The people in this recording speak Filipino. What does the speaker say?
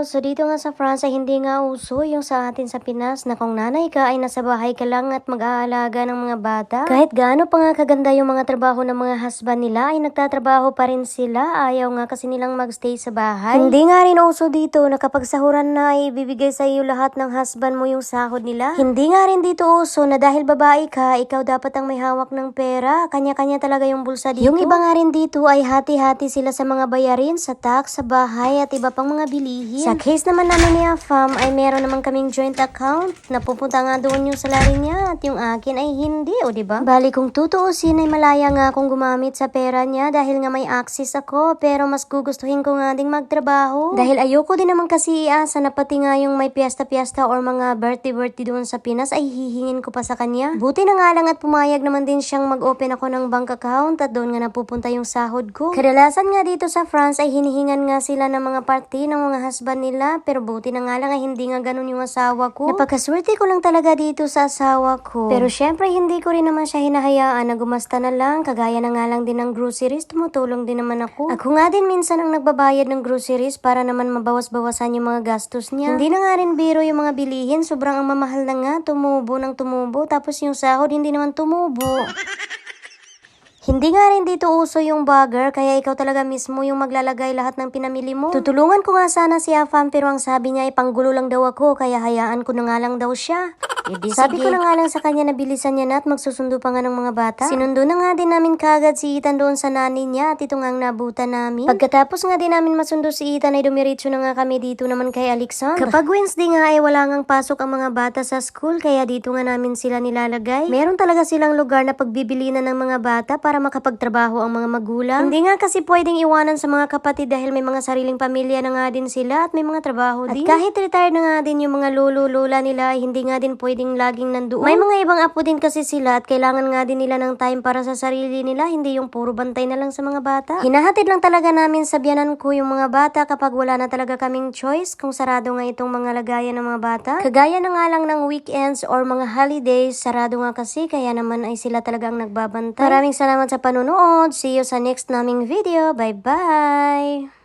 So dito nga sa France ay hindi nga uso yung sa atin sa Pinas na kung nanay ka ay nasa bahay ka lang at mag-aalaga ng mga bata. Kahit gaano pa nga kaganda yung mga trabaho ng mga husband nila ay nagtatrabaho pa rin sila. Ayaw nga kasi nilang magstay sa bahay. Hindi nga rin uso dito na kapag sahuran na ay bibigay sa iyo lahat ng husband mo yung sahod nila. Hindi nga rin dito uso na dahil babae ka, ikaw dapat ang may hawak ng pera. Kanya-kanya talaga yung bulsa dito. Yung iba nga rin dito ay hati-hati sila sa mga bayarin, sa tax, sa bahay at iba pang mga bilihin. Sa case naman namin ni Afam ay meron naman kaming joint account na pupunta nga doon yung salary niya at yung akin ay hindi, o diba? Bali kung tutuusin ay malaya nga akong gumamit sa pera niya dahil nga may access ako, pero mas gugustuhin ko nga ding magtrabaho. Dahil ayoko din naman kasi iasa na pati nga yung may piyesta-piyesta or mga birthday doon sa Pinas ay hihingin ko pa sa kanya. Buti na nga lang at pumayag naman din siyang mag-open ako ng bank account at doon nga napupunta yung sahod ko. Kadalasan nga dito sa France ay hinihingan nga sila ng mga party ng mga husband nila, pero buti na nga lang ay hindi nga ganun yung asawa ko. Napakaswerte ko lang talaga dito sa asawa ko. Pero syempre hindi ko rin naman siya hinahayaan na gumasta na lang, kagaya na nga lang din ng groceries, tumutulong din naman ako. Ako nga din minsan ang nagbabayad ng groceries para naman mabawas-bawasan yung mga gastos niya. Hindi na nga rin biro yung mga bilihin, sobrang ang mamahal na nga, tumubo ng tumubo, tapos yung sahod hindi naman tumubo. Hindi nga rin dito uso yung bagger, kaya ikaw talaga mismo yung maglalagay lahat ng pinamili mo. Tutulungan ko nga sana si Afam, pero ang sabi niya ay panggulo lang daw ako, kaya hayaan ko na nga lang daw siya. Sabi ko na nga lang sa kanya na bilisan niya na at magsusundo pa nga ng mga bata. Sinundo na nga din namin kagad si Ethan doon sa nanay niya at ito nga ang nabutan namin. Pagkatapos nga din namin masundo si Ethan ay dumiretso na nga kami dito naman kay Alexandra. Kapag Wednesday nga ay wala ngang pasok ang mga bata sa school, kaya dito nga namin sila nilalagay. Meron talaga silang lugar na pagbibilinan ng mga bata para makapagtrabaho ang mga magulang. Hindi nga kasi pwedeng iwanan sa mga kapatid dahil may mga sariling pamilya na nga din sila at may mga trabaho din. At kahit retired na nga din yung mga lolo-lola nila, hindi nga din pwedeng laging nandoon. May mga ibang apo din kasi sila at kailangan nga din nila ng time para sa sarili nila, hindi yung puro bantay na lang sa mga bata. Hinahatid lang talaga namin sa biyanan ko yung mga bata kapag wala na talaga kaming choice kung sarado nga itong mga lagayan ng mga bata. Kagaya na nga lang ng weekends or mga holidays, sarado nga kasi, kaya naman ay sila talaga ang nagbabantay. Maraming salamat sa panonood. See you sa next naming video. Bye-bye!